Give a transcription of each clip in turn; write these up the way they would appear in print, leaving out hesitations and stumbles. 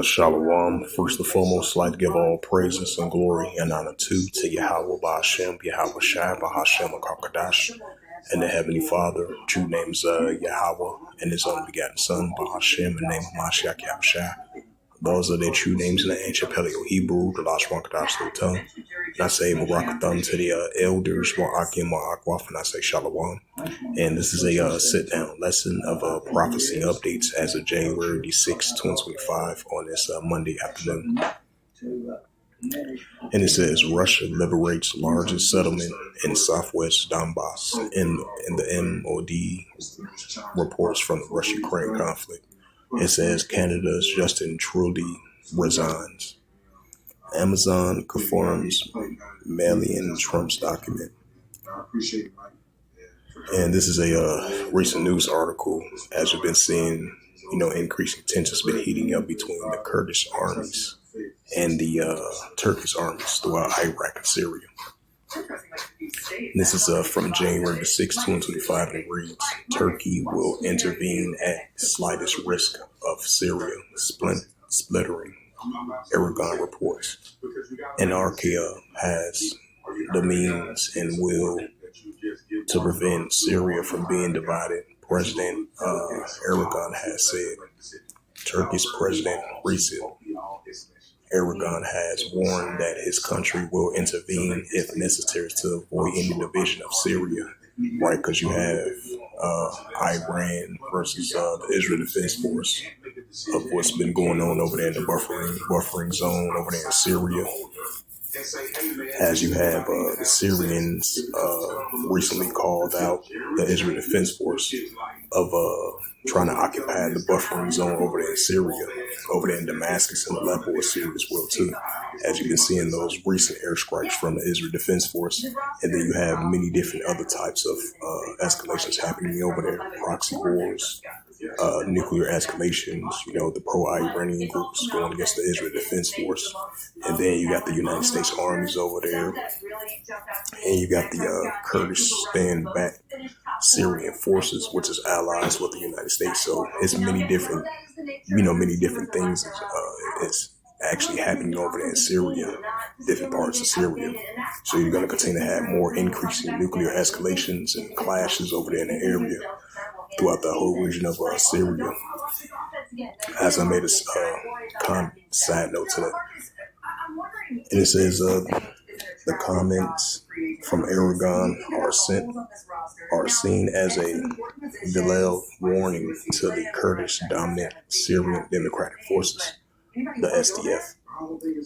Shalom. First and foremost, I'd like to give all praises and glory and honor to Yahweh, Ba'Hashem, Yahweh Shai, Ba'Hashem, Akakadash, and the Heavenly Father. True names Yahweh and His only begotten Son, Ba'Hashem, in the name of Mashiach Yahushua. Those are their true names in the ancient Paleo Hebrew, the Lashon Kadash tongue. And I say Barakathon to the elders, Wa'akim, Wa'akwaf, and I say Shalom. And this is a sit-down lesson of prophecy updates as of January the 6th, 2025 on this Monday afternoon. And it says Russia liberates largest settlement in southwest Donbass in the MOD reports from the Russia-Ukraine conflict. It says Canada's Justin Trudeau resigns. Amazon confirms Malian Trump's document. And this is a recent news article. As we've been seeing, increasing tensions been heating up between the Kurdish armies and the Turkish armies throughout Iraq and Syria. This is from January the 6th, 2025, and it reads, Turkey will intervene at slightest risk of Syria splittering, Aragon reports. Anarchia has the means and will to prevent Syria from being divided, President Aragon has said. Turkey's President Recep Aragon has warned that his country will intervene if necessary to avoid any division of Syria, right? Because you have Iran versus the Israel Defense Force of what's been going on over there in the buffering zone over there in Syria. As you have the Syrians recently called out the Israel Defense Force of trying to occupy the buffering zone over there in Syria, over there in Damascus and Aleppo of Syria as well too. As you can see in those recent airstrikes from the Israel Defense Force, and then you have many different other types of escalations happening over there, proxy wars, nuclear escalations, the pro-Iranian groups going against the Israel Defense Force. And then you got the United States armies over there. And you got the Kurdish stand-back Syrian forces, which is allies with the United States. So it's many different things it's actually happening over there in Syria, different parts of Syria. So you're going to continue to have more increasing nuclear escalations and clashes over there in the area throughout the whole region of Syria. As I made a side note to that. And it says the comments from Aragon are seen as a veiled warning to the Kurdish dominant Syrian Democratic Forces, the SDF.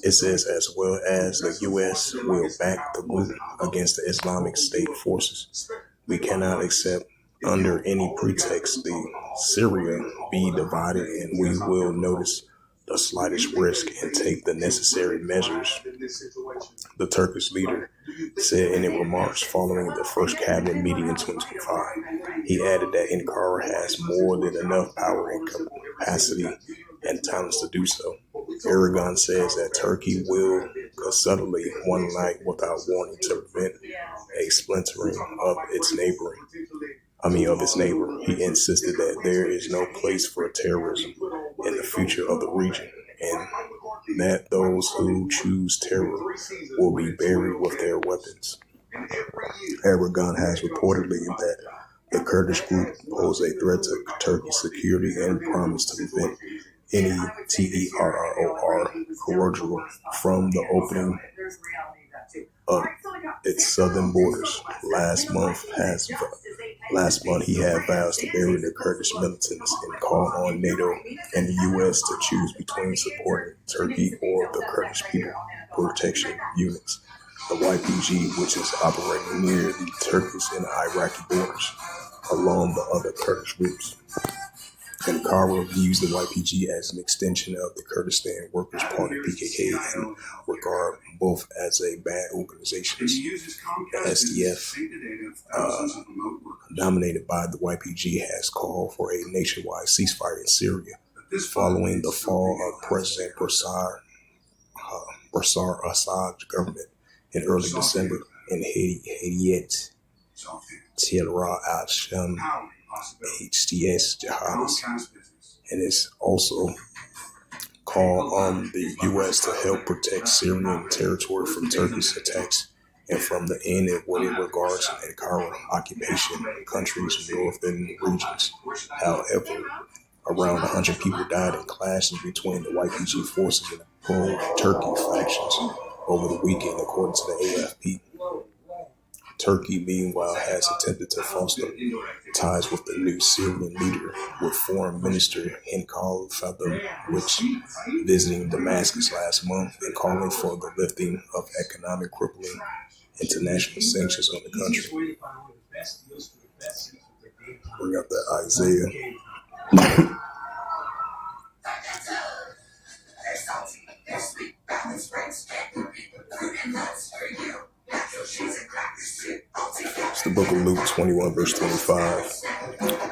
It says as well as the U.S. will back the group against the Islamic State forces. We cannot accept under any pretext the Syria be divided, and we will notice the slightest risk and take the necessary measures, the Turkish leader said in his remarks following the first cabinet meeting in 2025. He added that Ankara has more than enough power and capacity and talents to do so. Aragon says that Turkey will subtly one night without warning to prevent a splintering of its neighbor. He insisted that there is no place for terrorism in the future of the region, and that those who choose terror will be buried with their weapons. Aragon has reportedly that the Kurdish group pose a threat to Turkey's security and promised to prevent any terror corridor from the opening of its southern borders. Last month, he had vows to bury the Kurdish militants and call on NATO and the U.S. to choose between supporting Turkey or the Kurdish People Protection Units, the YPG, which is operating near the Turkish and Iraqi borders, along the other Kurdish groups. Ankara views the YPG as an extension of the Kurdistan Workers' Party (PKK) and regard both as a bad organization. The SDF, dominated by the YPG, has called for a nationwide ceasefire in Syria following the fall of President Bashar Assad's government in early December in Hadiyat Tahrir al-Sham HTS jihadists, and it's also called on the U.S. to help protect Syrian territory from Turkey's attacks and from the end of what it regards as Ankara occupation countries in northern regions. However, around 100 people died in clashes between the YPG forces and the pro-Turkey factions over the weekend, according to the AFP. Turkey, meanwhile, has attempted to foster ties with the new Syrian leader, with Foreign Minister Hinkal which visiting Damascus last month and calling for the lifting of economic crippling international sanctions on the country. Bring up that Isaiah. It's the book of Luke 21, verse 25.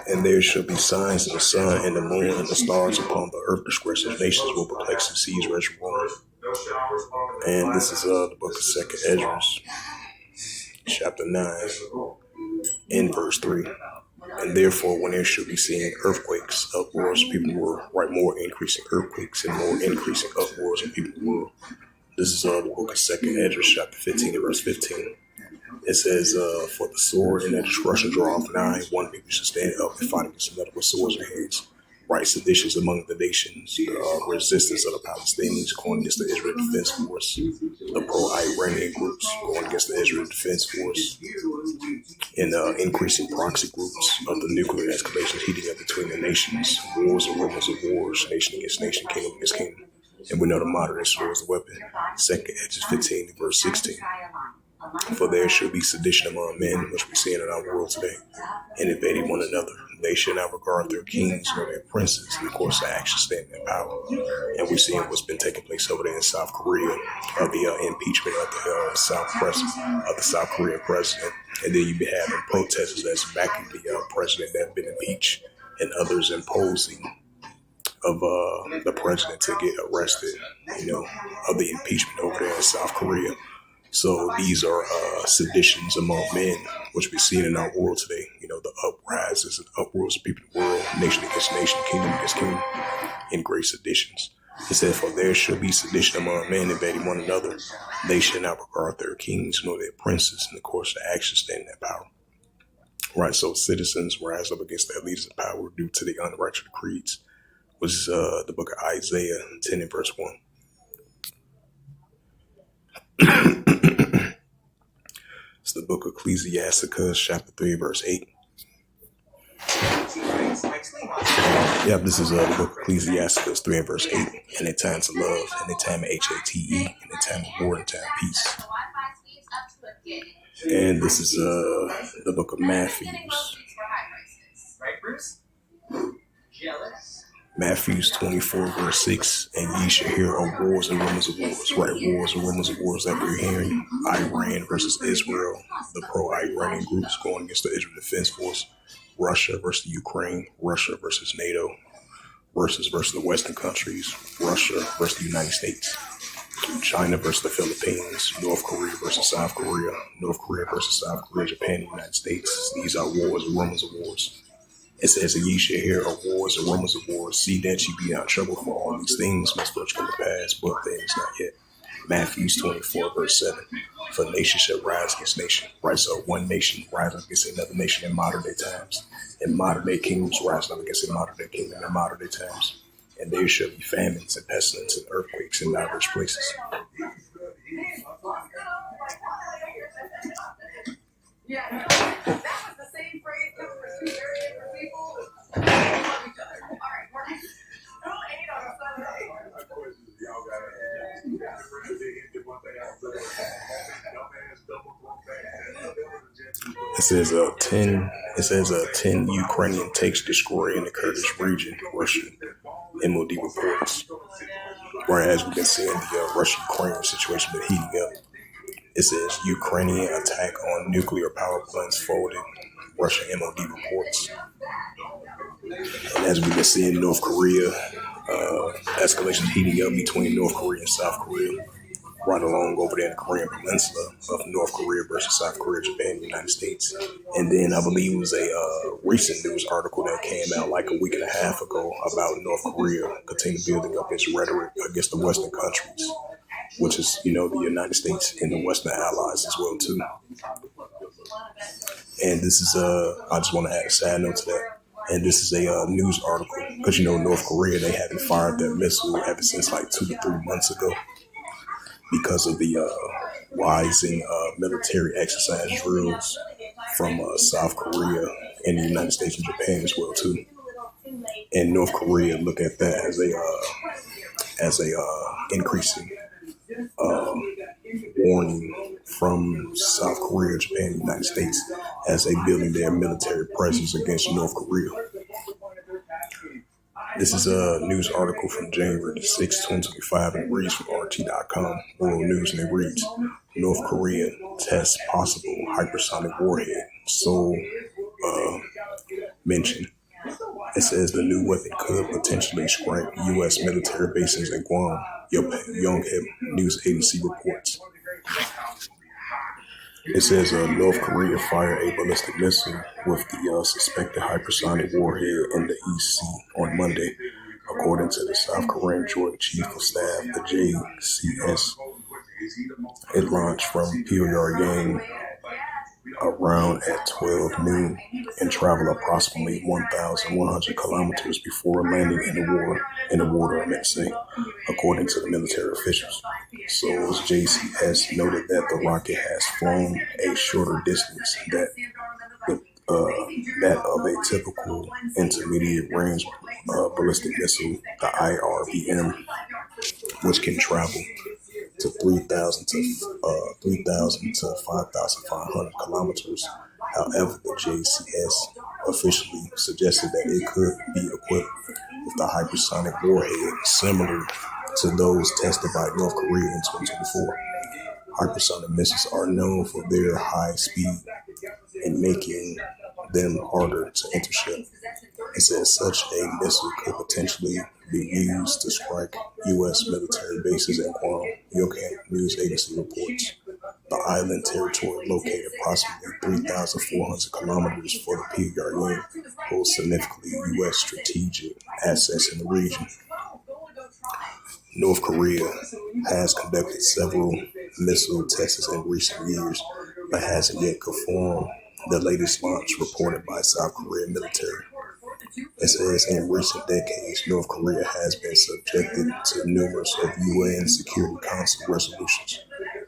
And there shall be signs in the sun and the moon and the stars upon the earth. Disgraces nations will perplex and seas rage ruin. And this is the book of 2nd Ezra, chapter 9, and verse 3. And therefore, when there should be seen earthquakes, uproars, people will write more increasing earthquakes and more increasing uproars and people will. This is the book of 2nd Ezra, chapter 15, and verse 15. It says, for the sword and the destruction draw off nigh, one people should stand up and fight against another with swords in hands. Right seditions among the nations, the resistance of the Palestinians going against the Israel Defense Force, the pro-Iranian groups going against the Israel Defense Force, and increasing proxy groups of the nuclear escalations heating up between the nations, wars and rumors of wars, nation against nation, kingdom against kingdom. And we know the modern sword is the weapon. 2nd Ezra 15, verse 16. For there should be sedition among men, which we see in our world today, and invading one another. They should not regard their kings nor their princes, and of course, the action standing in power. And we're seeing what's been taking place over there in South Korea, of the impeachment of the South Korean president. And then you be having protesters that's backing the president that have been impeached, and others imposing of the president to get arrested, of the impeachment over there in South Korea. So these are seditions among men, which we see in our world today. The uprises and uproars of people in the world, nation against nation, kingdom against kingdom, in great seditions. It said, for there should be sedition among men invading one another. They should not regard their kings nor their princes, and of course the action standing in power. Right, so citizens rise up against their leaders of power due to the unrighteous decrees, which is the book of Isaiah 10 and verse 1. It's the book of Ecclesiasticus, chapter 3, verse 8. This is the book of Ecclesiasticus 3 and verse 8. And a time to love, and a time of HATE, and a time of war, and time of peace. And this is the book of Matthew. Matthew 24, verse 6, and ye shall hear of wars and rumors of wars. Right, wars and rumors of wars that we're hearing. Iran versus Israel, the pro-Iranian groups going against the Israel Defense Force. Russia versus Ukraine. Russia versus NATO. Versus the Western countries. Russia versus the United States. China versus the Philippines. North Korea versus South Korea. North Korea versus South Korea. Japan and the United States. These are wars and rumors of wars. It says, and ye shall hear of wars and rumors of wars. See that ye be not troubled, for all these things must first come to pass, but things not yet. Matthew 24, verse 7. For nation shall rise against nation. Right, so one nation rise up against another nation in modern day times. And modern day kingdoms rise up against a modern day kingdom in modern day times. And there shall be famines and pestilence and earthquakes in diverse places. Yeah, that was the same phrase that was for people who love each other. All right, we're who ate on a Sunday? My question is, y'all It says 10 Ukrainian tanks destroyed in the Kurdish region, Russian MOD reports. Whereas we've been seeing the Russia-Ukraine situation been heating up. It says Ukrainian attack on nuclear power plants folded, Russian MOD reports. And as we've been seeing North Korea, escalation heating up between North Korea and South Korea. right along over there in the Korean Peninsula of North Korea versus South Korea, Japan, and the United States. And then I believe it was a recent news article that came out like a week and a half ago about North Korea continuing building up its rhetoric against the Western countries, which is, the United States and the Western allies as well too. And this is I just want to add a side note to that. And this is a news article because North Korea, they haven't fired their missile ever since like 2 to 3 months ago because of the rising military exercise drills from South Korea and the United States and Japan as well too. And North Korea look at that as a increasing warning from South Korea, Japan, and the United States as they building their military presence against North Korea. This is a news article from January 6, 2025, and it reads from RT.com, World News, and it reads, North Korea tests possible hypersonic warhead, Seoul mentioned. It says the new weapon could potentially strike U.S. military bases in Guam, Yonhap news agency reports. It says North Korea fired a ballistic missile with the suspected hypersonic warhead in the East Sea on Monday, according to the South Korean Joint Chief of Staff, the JCS. It launched from Pyongyang around at 12 noon and traveled approximately 1,100 kilometers before landing in the water, I meant to say, according to the military officials. Seoul's JCS noted that the rocket has flown a shorter distance that of a typical intermediate range ballistic missile, the IRBM, which can travel to 3,000 to 5,500 kilometers. However, the JCS officially suggested that it could be equipped with a hypersonic warhead similar to those tested by North Korea in 2024. Hypersonic missiles are known for their high speed and making them harder to intercept. It says such a missile could potentially be used to strike U.S. military bases in Guam, Yonhap news agency reports. The island territory, located approximately 3,400 kilometers from the Pyongyang, holds significantly U.S. strategic assets in the region. North Korea has conducted several missile tests in recent years, but hasn't yet confirmed the latest launch reported by South Korean military. It says in recent decades, North Korea has been subjected to numerous of UN Security Council resolutions,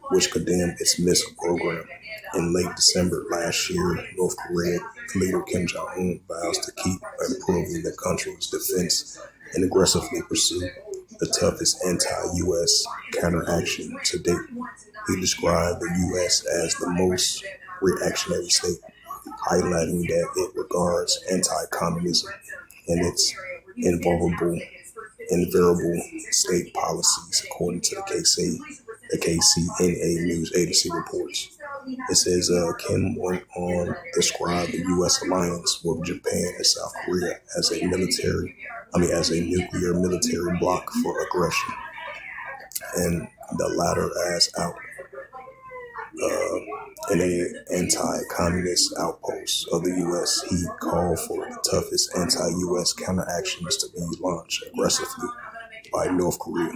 which condemned its missile program. In late December last year, North Korea leader Kim Jong-un vows to keep improving the country's defense and aggressively pursue the toughest anti-U.S. counteraction to date. He described the U.S. as the most reactionary state, highlighting that it regards anti-communism and its invariable state policies, according to the KCNA news agency reports. It says Kim went on to describe the U.S. alliance with Japan and South Korea as a nuclear military bloc for aggression, and the latter as out in an anti-communist outpost of the U.S. He called for the toughest anti-U.S. counteractions to be launched aggressively by North Korea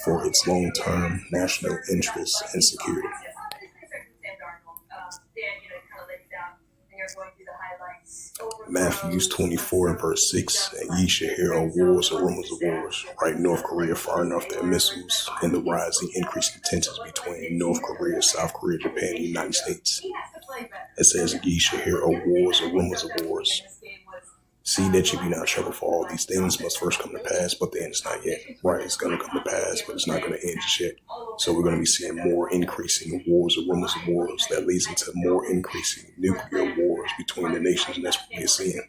for its long-term national interests and security. Matthews 24 and verse 6, and ye shall hear of wars or rumors of wars. Right, North Korea firing off their missiles and the rising increasing tensions between North Korea, South Korea, Japan, and the United States. It says, ye shall hear of wars or rumors of wars. See that you be not troubled, for all these things must first come to pass, but the end is not yet. Right, it's going to come to pass, but it's not going to end just yet. So we're going to be seeing more increasing wars or rumors of wars that leads into more increasing nuclear wars between the nations, and that's what we're seeing.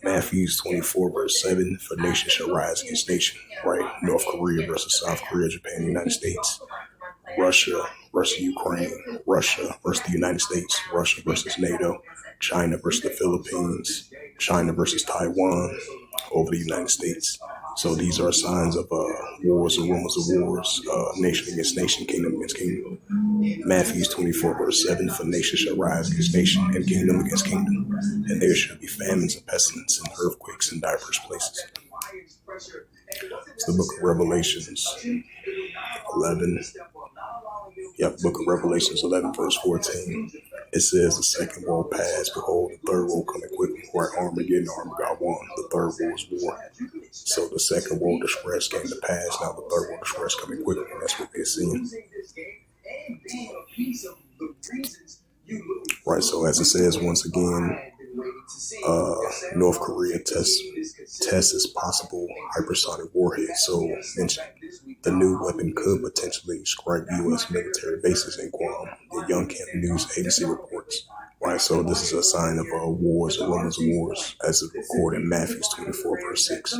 Matthews 24 verse 7, for nation shall rise against nation. Right, North Korea versus South Korea, Japan, the United States. Russia versus Ukraine, Russia versus the United States, Russia versus NATO, China versus the Philippines, China versus Taiwan over the United States, So these are signs of wars or rumors of wars, nation against nation, kingdom against kingdom. Matthew 24, verse 7, for nation shall rise against nation, and kingdom against kingdom. And there shall be famines and pestilence and earthquakes in diverse places. It's the book of Revelations 11. Book of Revelations 11, verse 14. It says, the second woe passed, behold, the third woe coming quickly, where Armageddon, God won. The third woe is war. So the second woe distress came to pass, now the third woe distress coming quickly, and that's what they're seeing. Right, so as it says once again, North Korea tests its possible hypersonic warhead. So the new weapon could potentially strike U.S. military bases in Guam, the Youngkin News Agency reports. Right, so this is a sign of wars or rumors of wars, as it's recorded in Matthew 24, verse 6.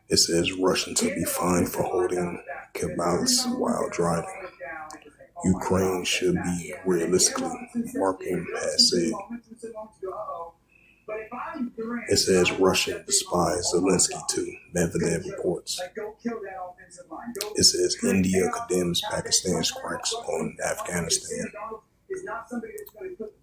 It says Russian to be fined for holding cabals while driving. Ukraine should be realistically marking has said. It says Russia despises Zelensky too, Medvedev reports. It says India condemns Pakistan strikes on Afghanistan.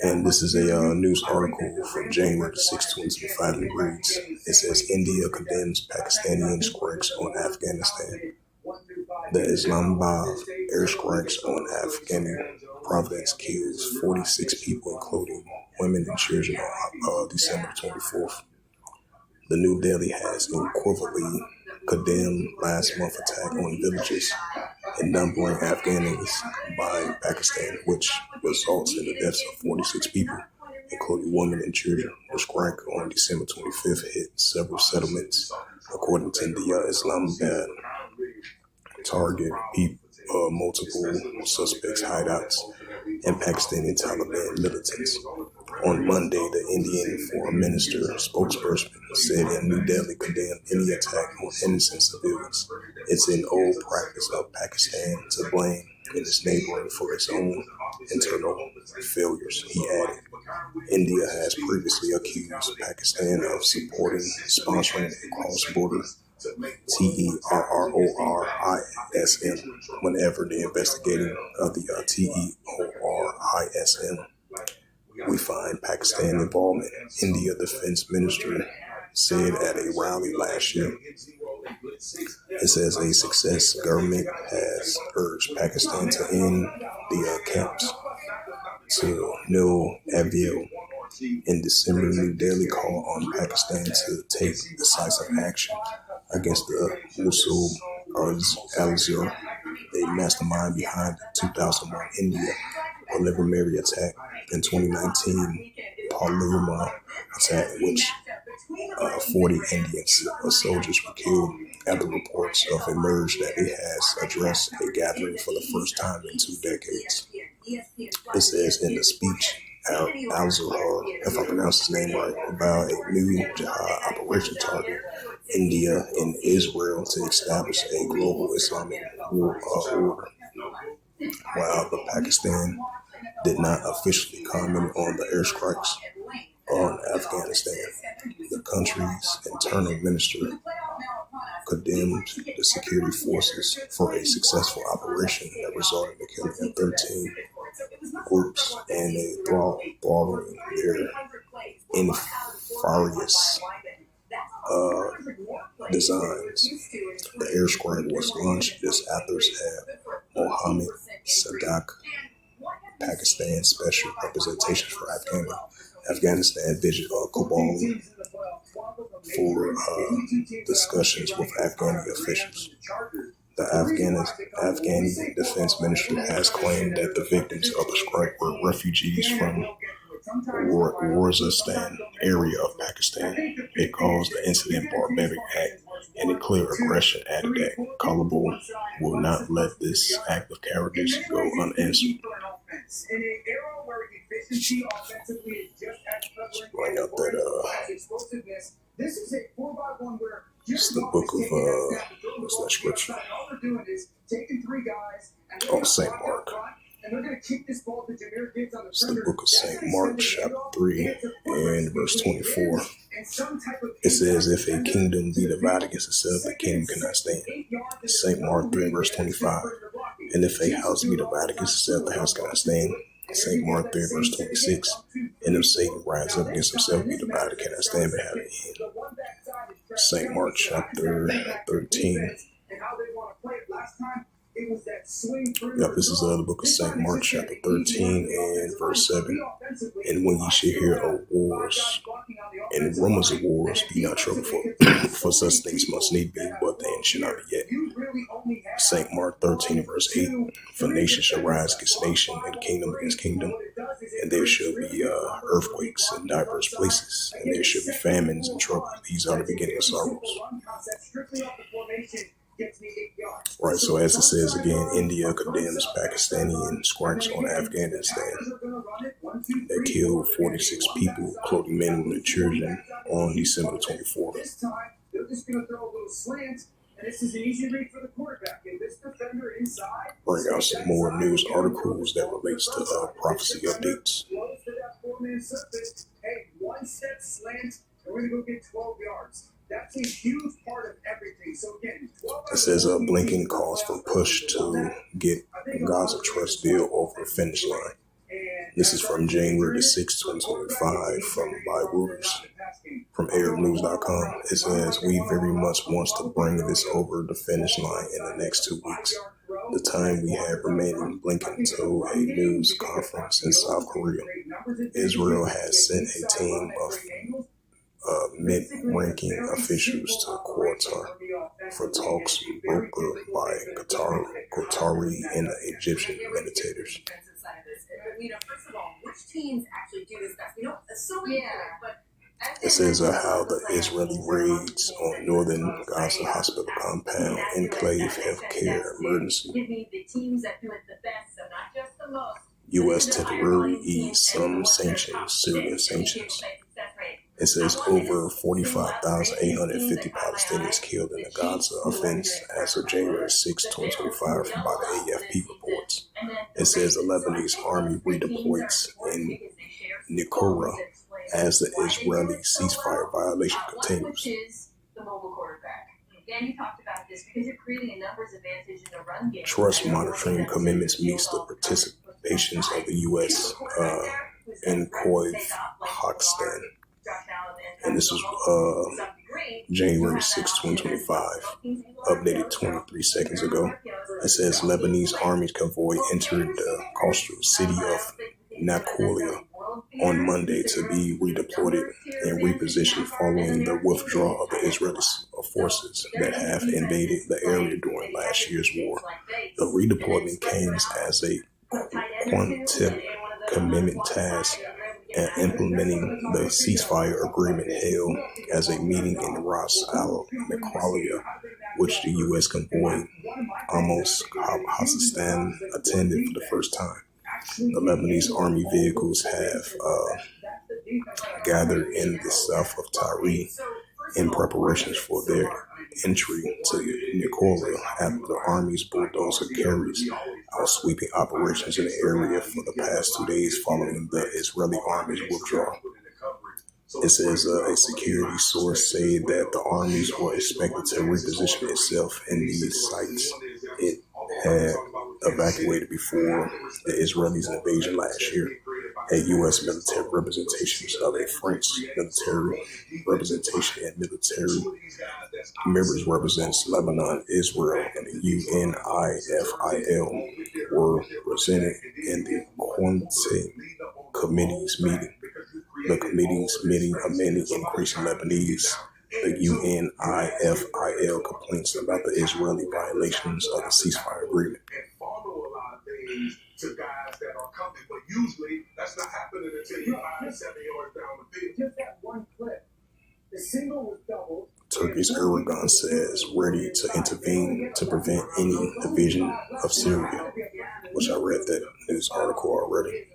And this is a news article from January 6, 2025, and reads, it says India condemns Pakistani strikes on Afghanistan. The Islamabad airstrikes on Afghan province kills 46 people, including women and children, on December 24th. The New Delhi has equivalently condemned last month's attack on villages and numbering Afghans by Pakistan, which results in the deaths of 46 people, including women and children. The strike on December 25th hit several settlements, according to the Islamabad target multiple suspects' hideouts and Pakistani Taliban militants. On Monday, the Indian Foreign Minister spokesperson said in New Delhi condemned any attack on innocent civilians. It's an old practice of Pakistan to blame its neighboring for its own internal failures, he added. India has previously accused Pakistan of sponsoring a cross-border terrorism whenever the investigating of the terrorism. We find Pakistan involvement, India Defense Minister said at a rally last year. It says a success government has urged Pakistan to end the camps to no avail. In December, New Delhi called on Pakistan to take decisive action against the Mosul al-Azhar, a mastermind behind the 2001 India preliminary attack. In 2019, Paloma attack, which 40 Indian soldiers were killed after reports have emerged that it has addressed a gathering for the first time in 2 decades. It says in the speech, Al-Zahar, if I pronounce his name right, about a new jihad operation target India and Israel to establish a global Islamic order. While the Pakistan did not officially comment on the airstrikes on Afghanistan, the country's internal minister condemned the security forces for a successful operation that resulted in the killing of 13 groups and a throttling their nefarious designs. The airstrike was launched just after Mohammed Sadiq, Pakistan Special Representation for Afghanistan visit Kabul for discussions with Afghani officials. The Afghani Defense Ministry has claimed that the victims of the strike were refugees from Waziristan area of Pakistan. It calls the incident barbaric act and a clear aggression, added that Kabul will not let this act of cowardice go unanswered. Let's bring up that it's the book of what's that scripture? Oh, St. Mark. It's the book of St. Mark, chapter 3, and verse 24. It says, if a kingdom be divided against itself, the kingdom cannot stand. St. Mark 3, verse 25. And if a house be divided against itself, the house cannot stand. St. Mark 3, verse 26. And if Satan rise up against himself, be divided, cannot stand, but have an end. St. Mark chapter 13. Yep, this is the book of St. Mark chapter 13 and verse 7. And when ye shall hear of wars and rumors of wars, be not troubled, for such things must need be, but the end shall not be yet. St. Mark 13 verse 8. For nation shall rise against nation, and kingdom against kingdom, and there shall be earthquakes in diverse places, and there shall be famines and troubles. These are the beginning of sorrows. Right, so as it says again, India condemns Pakistani strikes on Afghanistan that killed 46 people, including men, women, and children, on December 24th. Bring out some more news articles that relates to prophecy updates. Hey, one step slant, and we're gonna go get 12 yards. That's a huge part of everything. So again, it says Blinken calls for push to get Gaza trust deal over the finish line. This is from January 6, 2025, by Reuters, from ArabNews.com. It says, we very much want to bring this over the finish line in the next 2 weeks. The time we have remaining, Blinken told a news conference in South Korea. Israel has sent a team of mid-ranking officials to Qatar for talks brokered by Qatari and the Egyptian meditators. First of all, which teams actually do this stuff? We don't assume it, but it says how the Israeli raids on northern Gaza hospital compound enclave healthcare emergency. Give me the teams that do it the best, so not just the most. U.S. temporarily eased some sanctions, Syrian sanctions. It says over 45,850 Palestinians killed in the Gaza offense as of January 6, 2025, by the AFP reports. It says the Lebanese army redeploys in Nicoria as the Israeli ceasefire violation continues. Trust monitoring commitments meets the participations of the U.S. in Kazakhstan. And this was January 6, 2025, updated 23 seconds ago. It says Lebanese army convoy entered the coastal city of Nicolia on Monday to be redeployed and repositioned following the withdrawal of the Israeli forces that have invaded the area during last year's war. The redeployment came as a quantitative commitment task and implementing the ceasefire agreement held as a meeting in Ras Al Khaimah, which the U.S. convoy Amos Kazakhstan attended for the first time. The Lebanese army vehicles have gathered in the south of Tyre in preparations for their entry to Nicolia after the army's bulldozer carries out sweeping operations in the area for the past 2 days following the Israeli army's withdrawal. It says a security source said that the armies were expected to reposition itself in these sites it had evacuated before the Israelis' invasion last year. A U.S. military representations of a French military representation and military members represents Lebanon, Israel, and the UNIFIL were presented in the Quantitative Committee's meeting. The committee's meeting amended increasing Lebanese. The UNIFIL complaints about the Israeli violations of the ceasefire agreement. To guys that are coming, but usually that's not happening until you're 5-7 yards down the field. Just that one clip. The single was doubled. Turkey's Erdogan says ready to intervene to prevent any division of Syria, which I read that news article already.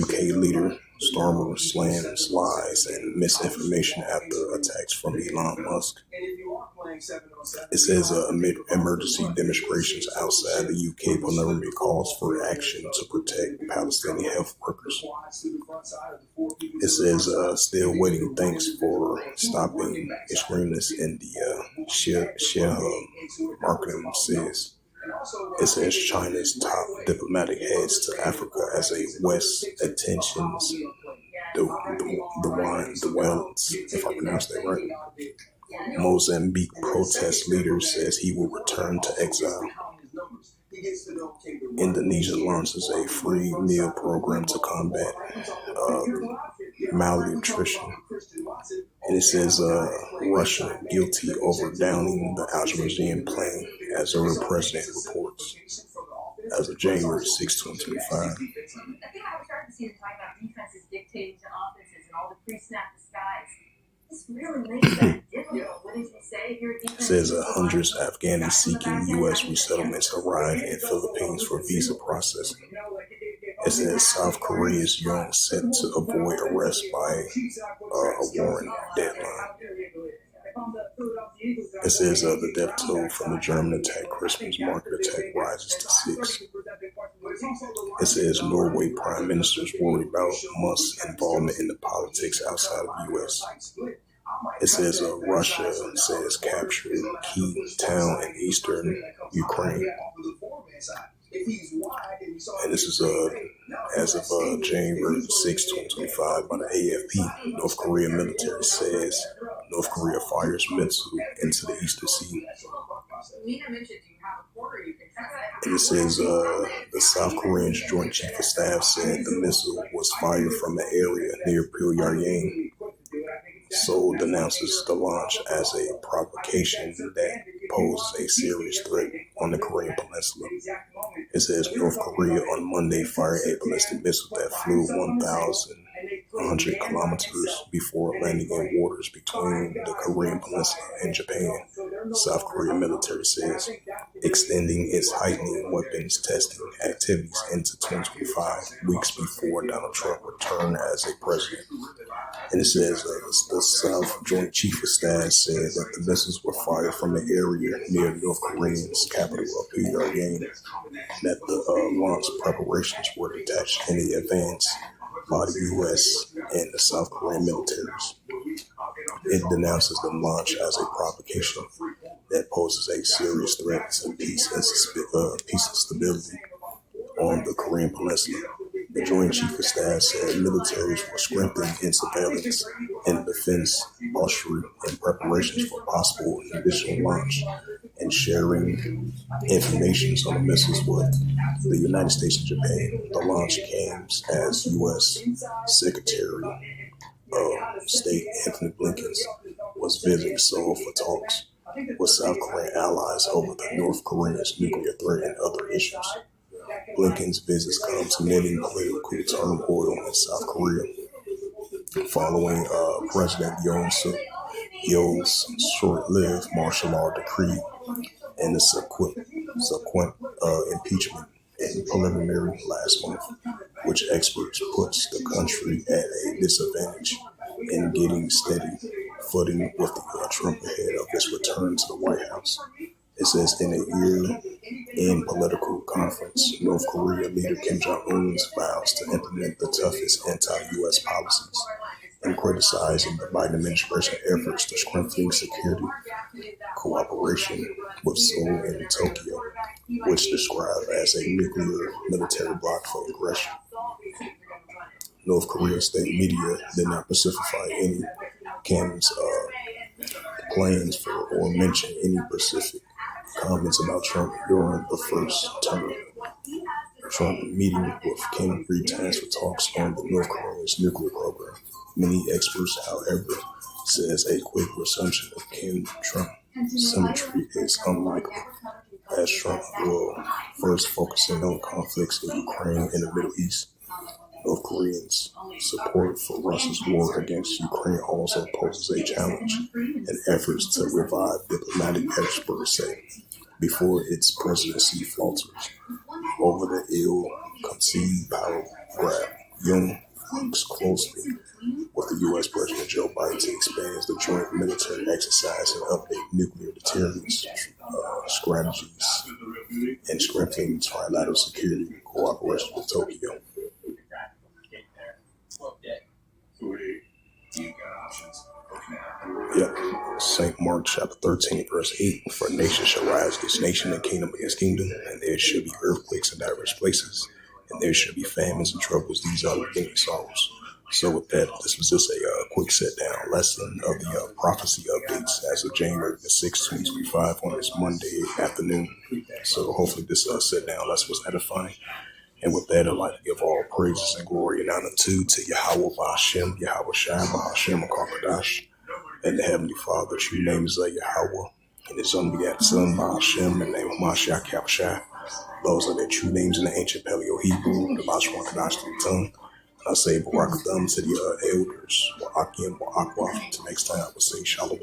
UK leader Starmer slams lies and misinformation after attacks from Elon Musk. It says amid emergency demonstrations outside the UK, Parliament calls for action to protect Palestinian health workers. It says still waiting thanks for stopping extremists in the Shia marketing says. It says China's top diplomatic heads to Africa as a West attentions the Wells, if I pronounce that right. Mozambique protest leader says he will return to exile. Indonesia launches a free meal program to combat malnutrition. And it says Russia guilty over downing the Algerian plane, as our president reports. As of January 6, 2025. I think I was starting to see the talk about defenses dictating to offenses and all the pre-snap disguise. This really makes that difficult. What did he say? It says hundreds of Afghans seeking U.S. resettlements arrive in Philippines for visa processing. It says South Korea's young set to avoid arrest by a warrant deadline. It says the death toll from the German attack Christmas market attack rises to 6. It says Norway Prime Minister's worried about Musk's involvement in the politics outside of the U.S. It says Russia says captured key town in eastern Ukraine. And this is as of January 6, 2025 by the AFP. North Korea military says North Korea fires missile into the Eastern Sea. And it says the South Korean Joint Chief of Staff said the missile was fired from an area near Pyongyang. Seoul denounces the launch as a provocation that poses a serious threat on the Korean Peninsula. It says North Korea on Monday fired a ballistic missile that flew 1,100 kilometers before landing in waters between the Korean Peninsula and Japan. South Korea military says, extending its heightening weapons testing activities into 2025, weeks before Donald Trump returned as a president. And it says the South Joint Chief of Staff said that the missiles were fired from an area near North Korea's capital of Pyongyang, that the launch preparations were detached in advance by the U.S. and the South Korean militaries. It denounces the launch as a provocation that poses a serious threat to peace and stability on the Korean Peninsula. The Joint Chief of Staff said militaries were strengthening in surveillance and defense posture in preparations for possible additional launch and sharing information on the missiles with the United States and Japan. The launch came as U.S. Secretary of State Anthony Blinken was visiting Seoul for talks with South Korean allies over the North Korea's nuclear threat and other issues. Blinken's visits comes amid political turmoil in South Korea following President Yoon Suk Yeol's short-lived martial law decree and the subsequent impeachment and preliminary last month, which experts puts the country at a disadvantage in getting steady footing with the Trump ahead of his return to the White House. It says in a year-end political conference, North Korea leader Kim Jong-un's vows to implement the toughest anti-U.S. policies and criticizing the Biden administration efforts to strengthen security cooperation with Seoul and Tokyo, which described as a nuclear military bloc for aggression. North Korean state media did not specify any Kim's plans for or mention any specific comments about Trump during the first term. Trump meeting with Kim 3 times for talks on the North Korea's nuclear program. Many experts, however, says a quick resumption of Kim-Trump symmetry is unlikely, as Trump will first focusing on conflicts in Ukraine and the Middle East. North Koreans' support for Russia's war against Ukraine also poses a challenge, and efforts to revive diplomatic experts say before its presidency falters over the concede paragraph. Young works closely with the U.S. President Joe Biden to expand the joint military exercise and update nuclear deterrence strategies and strengthen trilateral security cooperation with Tokyo. Yep. St. Mark chapter 13, verse 8. For nation shall rise against nation and kingdom against kingdom, and there shall be earthquakes in diverse places, and there shall be famines and troubles. These are the beginning sorrows. So with that, this was just a quick sit-down lesson of the prophecy updates as of January the 6th, 2025 on this Monday afternoon. So hopefully this sit-down lesson was edifying. And with that, I'd like to give all praises and glory and honor to Yahweh Ba'ashem, Yahweh Shai, Ba'ashem, Akakadash, and the Heavenly Father. True name is Yahweh, and His unbegotten Son, Ba'ashem, in the name of Mashiach Yahushua. Those are their true names in the ancient Paleo-Hebrew, the Ba'ashwan Kadash to the tongue. I say Barakatham to the elders, Wa'akim, Wa'akwaf. Until next time, I will say Shalom.